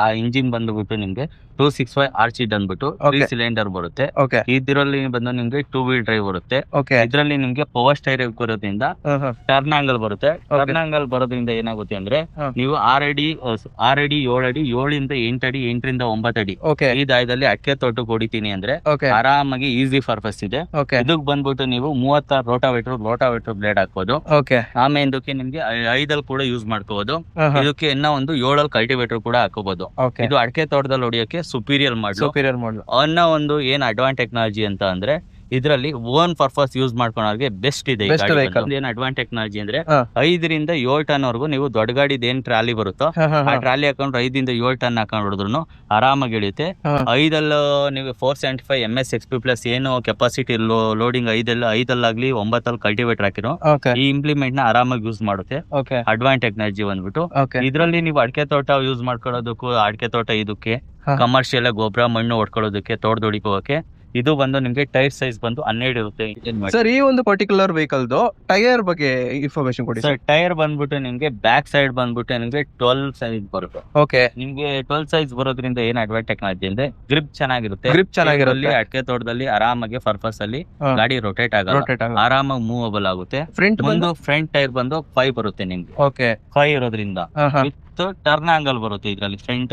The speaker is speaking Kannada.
ಆ ಇಂಜಿನ್ ಬಂದ್ಬಿಟ್ಟು ನಿಮ್ಗೆ 265 RC ಅಂದ್ಬಿಟ್ಟು 3 ಸಿಲಿಂಡರ್ ಬರುತ್ತೆ. ಓಕೆ ಇದ್ರಲ್ಲಿ ಬಂದು ನಿಮ್ಗೆ 2 ವೀಲ್ ಡ್ರೈವ್ ಬರುತ್ತೆ. ಓಕೆ ಇದ್ರಲ್ಲಿ ನಿಮ್ಗೆ ಪವರ್ ಸ್ಟೈರಿಂಗ್ ಬರೋದ್ರಿಂದ ಟರ್ನ್ ಆಂಗಲ್ ಬರುತ್ತೆ. ಟರ್ನ್ ಆಂಗಲ್ ಬರೋದ್ರಿಂದ ಏನಾಗುತ್ತೆ ಅಂದ್ರೆ ನೀವು 6 ಅಡಿ 7 ಅಡಿ 7 ಇಂದ 8 ಅಡಿ 8 ರಿಂದ 9 ಅಡಿ ಓಕೆ ಈ ದಾಯದಲ್ಲಿ ಅಡಿಕೆ ತೋಟಕ್ಕೆ ಹೊಡಿತೀನಿ ಅಂದ್ರೆ ಓಕೆ ಆರಾಮಾಗಿ ಈಸಿ ಪರ್ಪಸ್ ಇದೆ. ಓಕೆ ಇದಕ್ ಬಂದ್ಬಿಟ್ಟು ನೀವು 36 ರೋಟಾವೇಟರ್ ಬ್ಲೇಡ್ ಹಾಕೋದು. ಓಕೆ ಆಮೇಲೆ ಇದಕ್ಕೆ ನಿಮ್ಗೆ 5 ಕೂಡ ಯೂಸ್ ಮಾಡ್ಕೋಬಹುದು. ಇದಕ್ಕೆ ಇನ್ನ ಒಂದು 7 ಕಲ್ಟಿವೇಟರ್ ಕೂಡ ಹಾಕೋಬಹುದು. ಓಕೆ ಇದು ಅಡಿಕೆ ತೋಟದಲ್ಲಿ ಹೊಡಿಯೋಕೆ ಸುಪೀರಿಯರ್ ಮಾಡ್ಲು. ಸುಪೀರಿಯರ್ ಮಾಡಲು ಅನ್ನೋ ಒಂದು ಏನ್ ಅಡ್ವಾನ್ಸ್ ಟೆಕ್ನಾಲಜಿ ಅಂತ ಅಂದ್ರೆ ಇದ್ರಲ್ಲಿ ಓನ್ ಪರ್ಪಸ್ ಯೂಸ್ ಮಾಡ್ಕೊಳೋರಿಗೆ ಬೆಸ್ಟ್ ಇದೆ. Best vehicle. ಏನ್ ಅಡ್ವಾನ್ಸ್ ಟೆಕ್ನಾಲಜಿ ಅಂದ್ರೆ ಹಾ. 5 ರಿಂದ 7 ಟನ್ ವರೆಗೂ ನೀವು ದೊಡ್ಡ ಗಾಡಿದ ಏನ್ ಟ್ರಾಲಿ ಬರುತ್ತೋ ಆ ಟ್ರಾಲಿ ಹಾಕೊಂಡ್ರೆ 5 ರಿಂದ 7 ಟನ್ ಹಾಕೊಂಡ್ ಹೊಡೆದ್ರು ಆರಾಮಾಗಿ ಇಳಿಯುತ್ತೆ. 5 ನೀವು 475 MS XP ಪ್ಲಸ್ ಏನು ಕೆಪಾಸಿಟಿ ಲೋಡಿಂಗ್ 5 9 ಕಲ್ಟಿವೇಟರ್ ಹಾಕಿರೋ ಓಕೆ ಈ ಇಂಪ್ಲಿಮೆಂಟ್ ನ ಆರಾಮಾಗಿ ಯೂಸ್ ಮಾಡುತ್ತೆ. ಓಕೆ ಅಡ್ವಾನ್ಸ್ ಟೆಕ್ನಾಲಜಿ ಬಂದ್ಬಿಟ್ಟು ಓಕೆ ಇದ್ರಲ್ಲಿ ನೀವು ಅಡಿಕೆ ತೋಟ ಯೂಸ್ ಮಾಡ್ಕೊಳ್ಳೋದಕ್ಕೂ ಅಡಿಕೆ ತೋಟ ಇದಕ್ಕೆ ಹಾ. ಕಮರ್ಷಿಯಲ್ ಗೊಬ್ಬರ ಮಣ್ಣು ಹೊಡ್ಕೊಳ್ಳೋದಕ್ಕೆ ತೋಟದೊಡಿಗೆ ಹೋಗಕ್ಕೆ ಇದು ಬಂದು ನಿಮ್ಗೆ ಟೈರ್ ಸೈಜ್ ಬಂದು 12 ಇರುತ್ತೆ. ಸರ್ ಈ ಒಂದು ಪರ್ಟಿಕ್ಯುಲರ್ ವೆಹಿಕಲ್ದು ಟೈರ್ ಬಗ್ಗೆ ಇನ್ಫಾರ್ಮೇಶನ್ ಕೊಡಿ ಸರ್ ಟೈರ್ ಬಂದ್ಬಿಟ್ಟು ನಿಮ್ಗೆ ಬ್ಯಾಕ್ ಸೈಡ್ ಬಂದ್ಬಿಟ್ಟು ನಿಮ್ಗೆ 12 ಸೈಜ್ ಬರುತ್ತೆ. ಓಕೆ ನಿಮ್ಗೆ 12 ಸೈಜ್ ಬರೋದ್ರಿಂದ ಏನ್ ಅಡ್ವಾನ್ಸ್ ಟೆಕ್ನಾಲಜಿ ಅಂದ್ರೆ ಗ್ರಿಪ್ ಚೆನ್ನಾಗಿರುತ್ತೆ. ಗ್ರಿಪ್ ಚೆನ್ನಾಗಿರುತ್ತೆ ಅಡಿಕೆ ತೋಟದಲ್ಲಿ ಆರಾಮಾಗಿ ಪರ್ಪಸ್ ಅಲ್ಲಿ ಹಾ. ಗಾಡಿ ರೊಟೇಟ್ ಆಗಲ್ಲ, ರೊಟೇಟ್ ಆಗುತ್ತೆ ಆರಾಮಾಗಿ ಮೂವಬಲ್ ಆಗುತ್ತೆ. ಫ್ರಂಟ್ ಒಂದು ಫ್ರಂಟ್ ಟೈರ್ ಬಂದು 5 ಬರುತ್ತೆ ನಿಮ್ಗೆ. ಓಕೆ 5 ಇರೋದ್ರಿಂದ ಟರ್ನ್ ಆಂಗಲ್ ಬರುತ್ತೆ ಇದ್ರಲ್ಲಿ ಫ್ರಂಟ್